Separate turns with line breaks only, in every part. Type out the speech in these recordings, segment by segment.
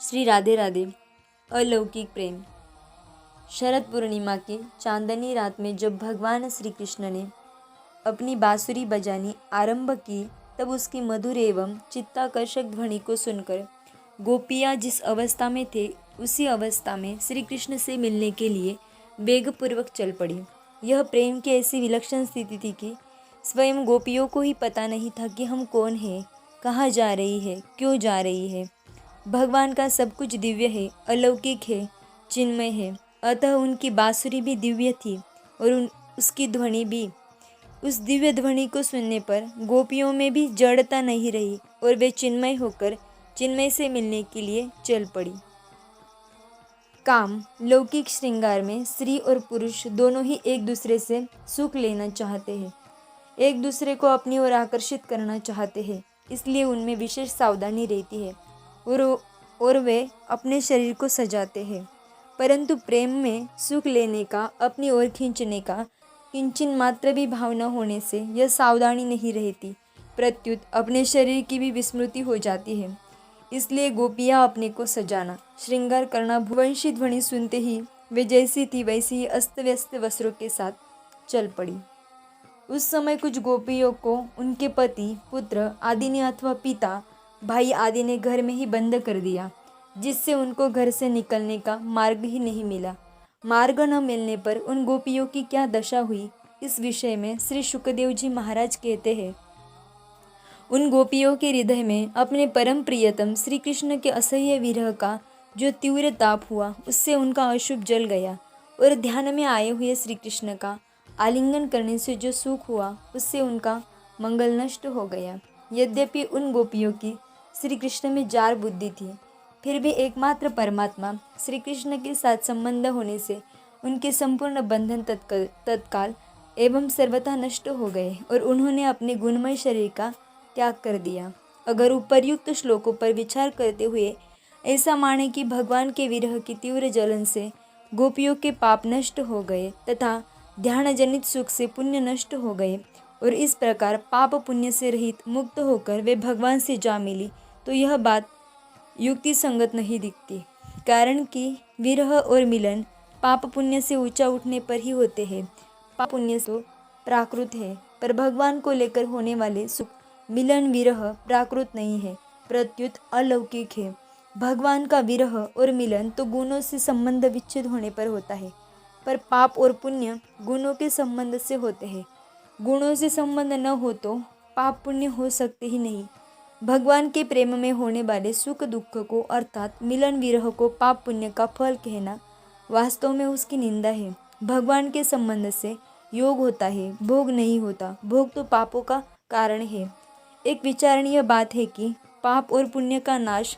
श्री राधे राधे। अलौकिक प्रेम। शरद पूर्णिमा की चांदनी रात में जब भगवान श्री कृष्ण ने अपनी बांसुरी बजानी आरंभ की, तब उसकी मधुर एवं चित्ताकर्षक ध्वनि को सुनकर गोपियाँ जिस अवस्था में थे, उसी अवस्था में श्री कृष्ण से मिलने के लिए वेगपूर्वक चल पड़ी। यह प्रेम की ऐसी विलक्षण स्थिति थी कि स्वयं गोपियों को ही पता नहीं था कि हम कौन हैं, कहाँ जा रही है, क्यों जा रही है। भगवान का सब कुछ दिव्य है, अलौकिक है, चिन्मय है, अतः उनकी बांसुरी भी दिव्य थी और उसकी ध्वनि भी। उस दिव्य ध्वनि को सुनने पर गोपियों में भी जड़ता नहीं रही और वे चिन्मय होकर चिन्मय से मिलने के लिए चल पड़ी। काम लौकिक श्रृंगार में स्त्री और पुरुष दोनों ही एक दूसरे से सुख लेना चाहते हैं, एक दूसरे को अपनी ओर आकर्षित करना चाहते हैं, इसलिए उनमें विशेष सावधानी रहती है और वे अपने शरीर को सजाते हैं। परंतु प्रेम में सुख लेने का, अपनी ओर खींचने का किंचन मात्र भी भावना होने से यह सावधानी नहीं रहती, प्रत्युत अपने शरीर की भी विस्मृति हो जाती है। इसलिए गोपियाँ अपने को सजाना, श्रृंगार करना, भुवंशी ध्वनि सुनते ही वे जैसी थी वैसी ही अस्त व्यस्त वस्त्रों के साथ चल पड़ी। उस समय कुछ गोपियों को उनके पति, पुत्र आदि ने अथवा पिता, भाई आदि ने घर में ही बंद कर दिया, जिससे उनको घर से निकलने का मार्ग ही नहीं मिला। मार्ग न मिलने पर उन गोपियों की क्या दशा हुई, इस विषय में श्री शुकदेव जी महाराज कहते हैं, उन गोपियों के हृदय में अपने परम प्रियतम श्री कृष्ण के असह्य विरह का जो तीव्र ताप हुआ, उससे उनका अशुभ जल गया और ध्यान में आए हुए श्री कृष्ण का आलिंगन करने से जो सुख हुआ, उससे उनका मंगल नष्ट हो गया। यद्यपि उन गोपियों की श्री कृष्ण में जार बुद्धि थी, फिर भी एकमात्र परमात्मा श्री कृष्ण के साथ संबंध होने से उनके संपूर्ण बंधन तत्काल एवं सर्वथा नष्ट हो गए और उन्होंने अपने गुणमय शरीर का त्याग कर दिया। अगर उपर्युक्त श्लोकों पर विचार करते हुए ऐसा माने कि भगवान के विरह की तीव्र जलन से गोपियों के पाप नष्ट हो गए तथा ध्यान जनित सुख से पुण्य नष्ट हो गए और इस प्रकार पाप पुण्य से रहित मुक्त होकर वे भगवान से जा मिली, तो यह बात युक्ति संगत नहीं दिखती। कारण कि विरह और मिलन पाप पुण्य से ऊंचा उठने पर ही होते हैं। पाप पुण्य तो प्राकृत है, पर भगवान को लेकर होने वाले सुख मिलन विरह प्राकृत नहीं है, प्रत्युत अलौकिक है। भगवान का विरह और मिलन तो गुणों से संबंध विच्छेद होने पर होता है, पर पाप और पुण्य गुणों के संबंध से होते हैं। गुणों से संबंध न हो तो पाप पुण्य हो सकते ही नहीं। भगवान के प्रेम में होने वाले सुख दुख को अर्थात मिलन विरह को पाप पुण्य का फल कहना वास्तव में उसकी निंदा है। भगवान के संबंध से योग होता है, भोग नहीं होता। भोग तो पापों का कारण है। एक विचारणीय बात है कि पाप और पुण्य का नाश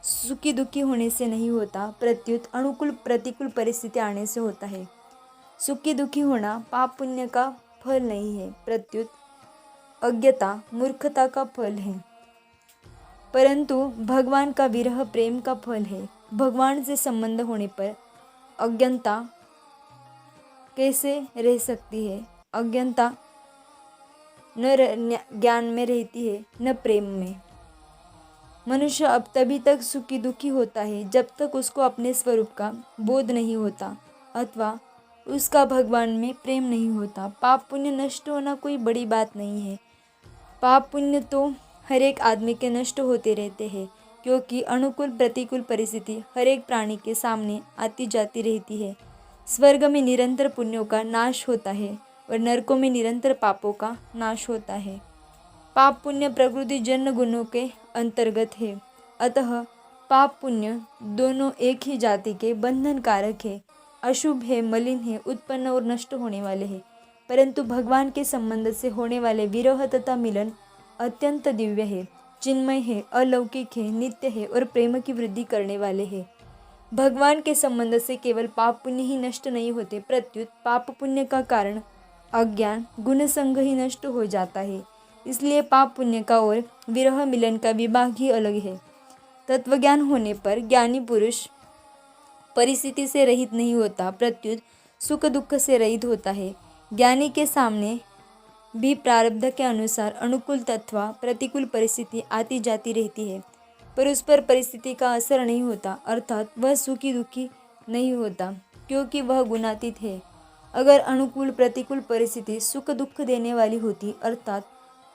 सुखी दुखी होने से नहीं होता, प्रत्युत अनुकूल प्रतिकूल परिस्थिति आने से होता है। सुखी दुखी होना पाप पुण्य का फल नहीं है, प्रत्युत अज्ञता मूर्खता का फल है। परंतु भगवान का विरह प्रेम का फल है। भगवान से संबंध होने पर अज्ञानता कैसे रह सकती है? अज्ञानता न ज्ञान में रहती है, न प्रेम में। मनुष्य अब तभी तक सुखी दुखी होता है जब तक उसको अपने स्वरूप का बोध नहीं होता अथवा उसका भगवान में प्रेम नहीं होता। पाप पुण्य नष्ट होना कोई बड़ी बात नहीं है। पाप पुण्य तो हर एक आदमी के नष्ट होते रहते हैं, क्योंकि अनुकूल प्रतिकूल परिस्थिति हर एक प्राणी के सामने आती जाती रहती है। स्वर्ग में निरंतर पुण्यों का नाश होता है और नरकों में निरंतर पापों का नाश होता है। पाप पुण्य प्रकृति जन्य गुणों के अंतर्गत है, अतः पाप पुण्य दोनों एक ही जाति के बंधन कारक है, अशुभ है, मलिन है, उत्पन्न और नष्ट होने वाले हैं। परंतु भगवान के संबंध से होने वाले विरह तथा मिलन अत्यंत दिव्य है, चिन्मय है, अलौकिक है, नित्य है और प्रेम की वृद्धि करने वाले हैं। भगवान के संबंध से केवल पाप पुण्य ही नष्ट नहीं होते, प्रत्युत पाप पुण्य का कारण अज्ञान गुण संग ही नष्ट हो जाता है। इसलिए पाप पुण्य का और विरह मिलन का विभाग ही अलग है। तत्वज्ञान होने पर ज्ञानी पुरुष परिस्थिति से रहित नहीं होता, प्रत्युत सुख दुख से रहित होता है। ज्ञानी के सामने भी प्रारब्ध के अनुसार अनुकूल तथा प्रतिकूल परिस्थिति आती जाती रहती है, पर उस पर परिस्थिति का असर नहीं होता, अर्थात वह सुखी दुखी नहीं होता, क्योंकि वह गुणातीत है। अगर अनुकूल प्रतिकूल परिस्थिति सुख दुख देने वाली होती, अर्थात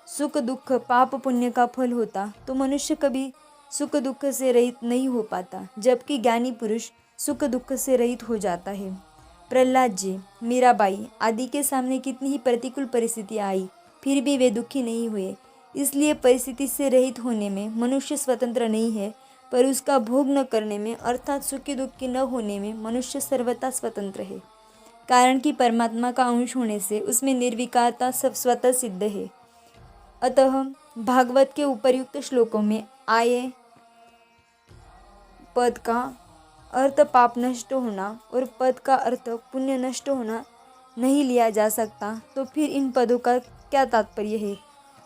सुख दुख पाप पुण्य का फल होता, तो मनुष्य कभी सुख दुख से रहित नहीं हो पाता, जबकि ज्ञानी पुरुष सुख दुख से रहित हो जाता है। प्रहलाद जी, मीराबाई आदि के सामने कितनी ही प्रतिकूल परिस्थितियाँ आई, फिर भी वे दुखी नहीं हुए। इसलिए परिस्थिति से रहित होने में मनुष्य स्वतंत्र नहीं है, पर उसका भोग न करने में अर्थात सुखी दुखी न होने में मनुष्य सर्वथा स्वतंत्र है, कारण कि परमात्मा का अंश होने से उसमें निर्विकारता सब स्वतः सिद्ध है। अतः भागवत के उपर्युक्त श्लोकों में आए पद का अर्थ पाप नष्ट होना और पद का अर्थ पुण्य नष्ट होना नहीं लिया जा सकता, तो फिर इन पदों का क्या तात्पर्य है?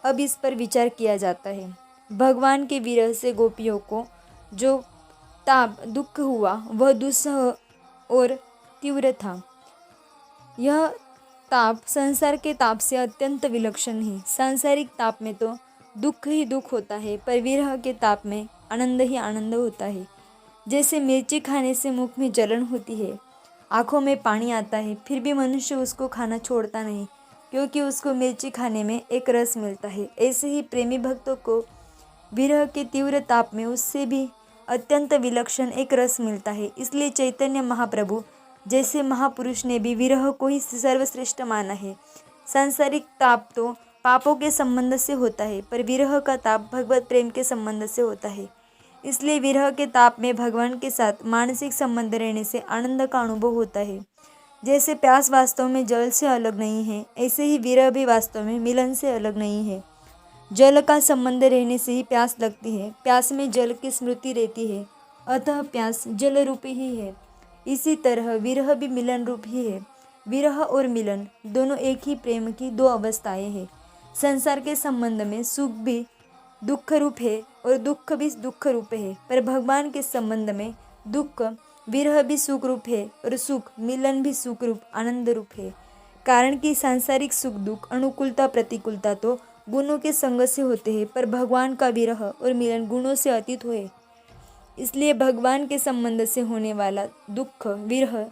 अब इस पर विचार किया जाता है। भगवान के विरह से गोपियों को जो ताप दुख हुआ वह दुस्सह और तीव्र था। यह ताप संसार के ताप से अत्यंत विलक्षण है। सांसारिक ताप में तो दुख ही दुख होता है, पर विरह के ताप में आनंद ही आनंद होता है। जैसे मिर्ची खाने से मुख में जलन होती है, आँखों में पानी आता है, फिर भी मनुष्य उसको खाना छोड़ता नहीं, क्योंकि उसको मिर्ची खाने में एक रस मिलता है। ऐसे ही प्रेमी भक्तों को विरह के तीव्र ताप में उससे भी अत्यंत विलक्षण एक रस मिलता है। इसलिए चैतन्य महाप्रभु जैसे महापुरुष ने भी विरह को ही सर्वश्रेष्ठ माना है। सांसारिक ताप तो पापों के संबंध से होता है, पर विरह का ताप भगवत प्रेम के संबंध से होता है। इसलिए विरह के ताप में भगवान के साथ मानसिक संबंध रहने से आनंद का अनुभव होता है। जैसे प्यास वास्तव में जल से अलग नहीं है, ऐसे ही विरह भी वास्तव में मिलन से अलग नहीं है। जल का संबंध रहने से ही प्यास लगती है, प्यास में जल की स्मृति रहती है, अतः प्यास जल रूपी ही है। इसी तरह विरह भी मिलन रूप ही है। विरह और मिलन दोनों एक ही प्रेम की दो अवस्थाएं हैं। संसार के संबंध में सुख भी दुख रूप है और दुख भी दुख रूप है, पर भगवान के संबंध में दुख विरह भी सुख रूप है और सुख मिलन भी सुख रूप आनंद रूप है। कारण कि सांसारिक सुख दुख अनुकूलता प्रतिकूलता तो गुणों के संग से होते हैं, पर भगवान का विरह और मिलन गुणों से अतीत है। इसलिए भगवान के संबंध से होने वाला दुख विरह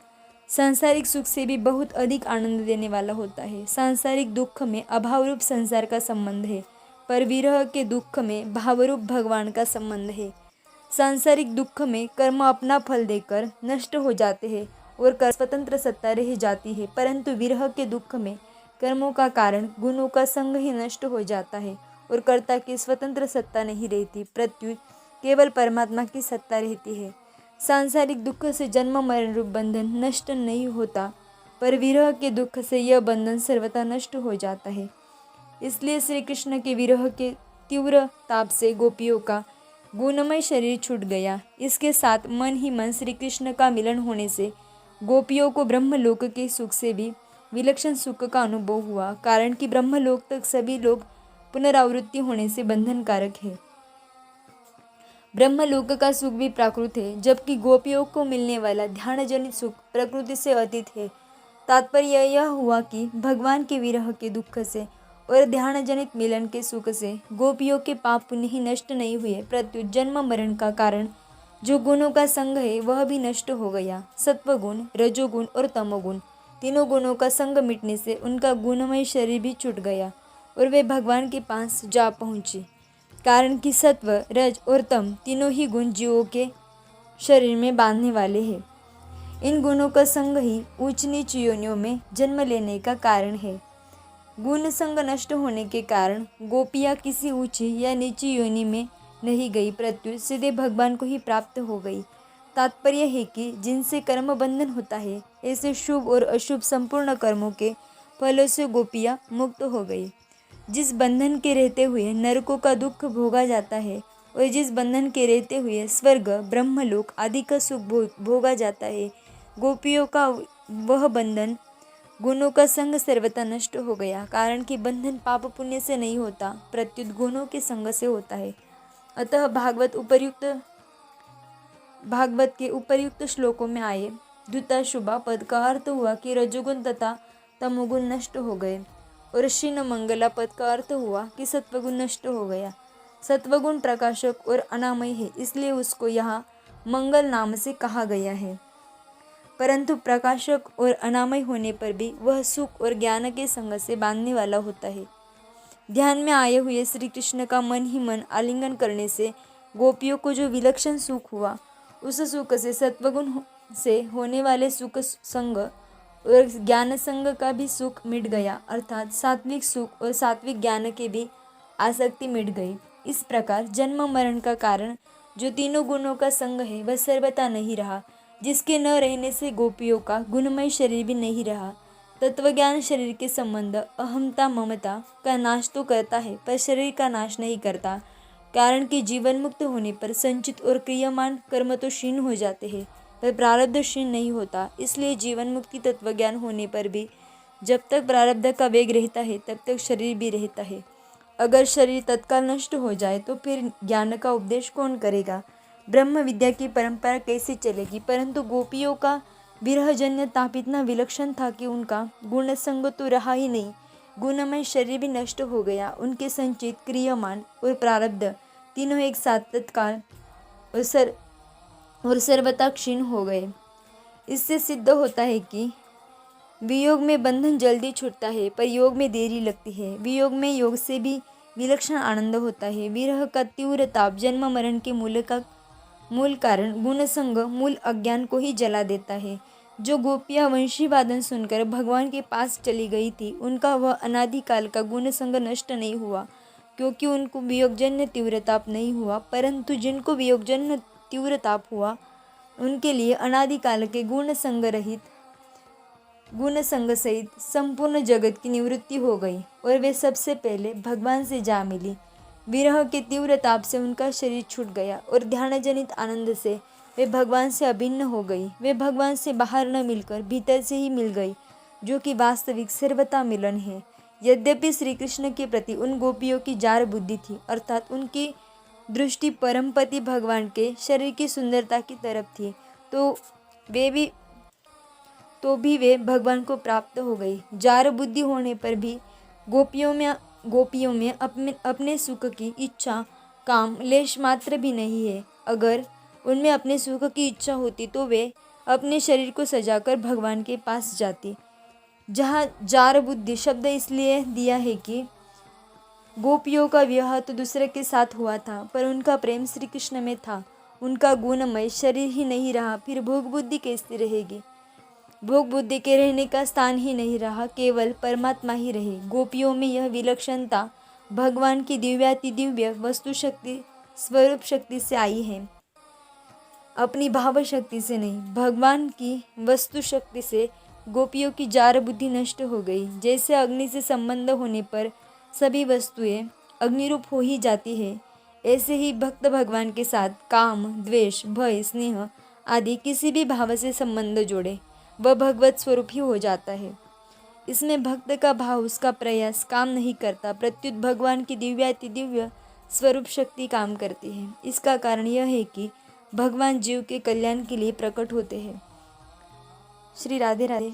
सांसारिक सुख से भी बहुत अधिक आनंद देने वाला होता है। सांसारिक दुख में अभाव रूप संसार का संबंध है, पर विरह के दुख में भावरूप भगवान का संबंध है। सांसारिक दुख में कर्म अपना फल देकर नष्ट हो जाते हैं और स्वतंत्र सत्ता रह जाती है, परंतु विरह के दुख में कर्मों का कारण गुणों का संग ही नष्ट हो जाता है और कर्ता की स्वतंत्र सत्ता नहीं रहती, प्रत्युत केवल परमात्मा की सत्ता रहती है। सांसारिक दुख से जन्म मरण रूप बंधन नष्ट नहीं होता, पर विरह के दुख से यह बंधन सर्वथा नष्ट हो जाता है। इसलिए श्री कृष्ण के विरह के तीव्र ताप से गोपियों का गुणमय शरीर छूट गया। इसके साथ मन ही मन श्री कृष्ण का मिलन होने से गोपियों को ब्रह्मलोक के सुख से भी विलक्षण सुख का अनुभव हुआ, कारण कि ब्रह्मलोक तक सभी लोग पुनरावृत्ति होने से बंधनकारक है। ब्रह्मलोक का सुख भी प्राकृत है, जबकि गोपियों को मिलने वाला ध्यान जनित सुख प्रकृति से अतीत है। तात्पर्य यह हुआ कि भगवान के विरह के दुख से और ध्यान जनित मिलन के सुख से गोपियों के पाप पुण्य ही नष्ट नहीं हुए, प्रत्युत जन्म मरण का कारण जो गुणों का संग है वह भी नष्ट हो गया। सत्वगुण, रजोगुण और तमोगुण तीनों गुणों का संग मिटने से उनका गुणमय शरीर भी छूट गया और वे भगवान के पास जा पहुँचे। कारण कि सत्व, रज और तम तीनों ही गुण जीवों के शरीर में बांधने वाले हैं। इन गुणों का संग ही ऊंच नीच योनियों में जन्म लेने का कारण है। गुण संग नष्ट होने के कारण गोपियाँ किसी ऊंची या नीची योनि में नहीं गई, प्रत्युत सीधे भगवान को ही प्राप्त हो गई। तात्पर्य है कि जिनसे कर्म बंधन होता है, ऐसे शुभ और अशुभ संपूर्ण कर्मों के फलों से गोपियाँ मुक्त हो गई। जिस बंधन के रहते हुए नरकों का दुख भोगा जाता है और जिस बंधन के रहते हुए स्वर्ग ब्रह्मलोक आदि का सुख भोगा जाता है, गोपियों का वह बंधन गुणों का संग सर्वथा नष्ट हो गया। कारण कि बंधन पाप पुण्य से नहीं होता, प्रत्युत गुणों के संग से होता है। अतः भागवत के उपर्युक्त श्लोकों में आए द्विताशुभा पद का अर्थ हुआ कि रजोगुण तथा तमोगुण नष्ट हो गए, और क्षीण मंगला पद का अर्थ हुआ कि सत्वगुण नष्ट हो गया। सत्वगुण प्रकाशक और अनामय है, इसलिए उसको यहाँ मंगल नाम से कहा गया है। परंतु प्रकाशक और अनामय होने पर भी वह सुख और ज्ञान के संग से बांधने वाला होता है। ध्यान में आए हुए श्री कृष्ण का मन ही मन आलिंगन करने से गोपियों को जो विलक्षण सुख हुआ, उस सुख से सत्वगुण से होने वाले सुख संग और ज्ञान संग का भी सुख मिट गया, अर्थात सात्विक सुख और सात्विक ज्ञान के भी आसक्ति मिट गई। इस प्रकार जन्म मरण का कारण जो तीनों गुणों का संग है वह सर्वथा नहीं रहा, जिसके न रहने से गोपियों का गुणमय शरीर भी नहीं रहा। तत्वज्ञान शरीर के संबंध अहमता ममता का नाश तो करता है पर शरीर का नाश नहीं करता, कारण कि जीवन मुक्त होने पर संचित और क्रियमान कर्म तो क्षीण हो जाते हैं पर प्रारब्ध क्षीण नहीं होता। इसलिए जीवन मुक्ति तत्वज्ञान होने पर भी जब तक प्रारब्ध का वेग रहता है तब तक शरीर भी रहता है। अगर शरीर तत्काल नष्ट हो जाए तो फिर ज्ञान का उपदेश कौन करेगा, ब्रह्म विद्या की परंपरा कैसे चलेगी। परंतु गोपियों का विरहजन्य ताप इतना विलक्षण था कि उनका गुण संग तो रहा ही नहीं, गुणमय शरीर भी नष्ट हो गया। उनके संचित क्रियमान और प्रारब्ध तीनों एक साथ तत्काल और सर्वथा क्षीण हो गए। इससे सिद्ध होता है कि वियोग में बंधन जल्दी छूटता है पर योग में देरी लगती है। वियोग में योग से भी विलक्षण आनंद होता है। विरह का तीव्र ताप जन्म मरण के मूल कारण गुण संग मूल अज्ञान को ही जला देता है। जो गोपियाँ वंशी वादन सुनकर भगवान के पास चली गई थी, उनका वह अनादिकाल का गुण संग नष्ट नहीं हुआ, क्योंकि उनको वियोगजन्य तीव्र ताप नहीं हुआ। परंतु जिनको वियोगजन्य तीव्र ताप हुआ, उनके लिए अनादिकाल के गुण संग सहित संपूर्ण जगत की निवृत्ति हो गई और वे सबसे पहले भगवान से जा मिली। विरह के तीव्र ताप से उनका शरीर छूट गया और ध्यान जनित आनंद से वे भगवान से अभिन्न हो गई। वे भगवान से बाहर न मिलकर भीतर से ही मिल गई, जो कि वास्तविक सर्वथा मिलन है। यद्यपि श्री कृष्ण के प्रति उन गोपियों की जार बुद्धि थी, अर्थात उनकी दृष्टि परमपति भगवान के शरीर की सुंदरता की तरफ थी, तो भी वे भगवान को प्राप्त हो गई। जार बुद्धि होने पर भी गोपियों में अपने सुख की इच्छा काम लेश मात्र भी नहीं है। अगर उनमें अपने सुख की इच्छा होती तो वे अपने शरीर को सजाकर भगवान के पास जाती। जहाँ जार बुद्धि शब्द इसलिए दिया है कि गोपियों का विवाह तो दूसरे के साथ हुआ था, पर उनका प्रेम श्री कृष्ण में था। उनका गुणमय शरीर ही नहीं रहा, फिर भोग बुद्धि कैसी रहेगी। भोग बुद्धि के रहने का स्थान ही नहीं रहा, केवल परमात्मा ही रहे। गोपियों में यह विलक्षणता भगवान की दिव्यातिदिव्य वस्तु शक्ति स्वरूप शक्ति से आई है, अपनी भाव शक्ति से नहीं। भगवान की वस्तु शक्ति से गोपियों की जार बुद्धि नष्ट हो गई। जैसे अग्नि से संबंध होने पर सभी वस्तुएं अग्निरूप हो ही जाती है, ऐसे ही भक्त भगवान के साथ काम, द्वेष, भय, स्नेह आदि किसी भी भाव से संबंध जोड़े वह भगवत स्वरूप ही हो जाता है। इसमें भक्त का भाव, उसका प्रयास काम नहीं करता, प्रत्युत भगवान की दिव्यातिदिव्य स्वरूप शक्ति काम करती है। इसका कारण यह है कि भगवान जीव के कल्याण के लिए प्रकट होते हैं। श्री राधे राधे।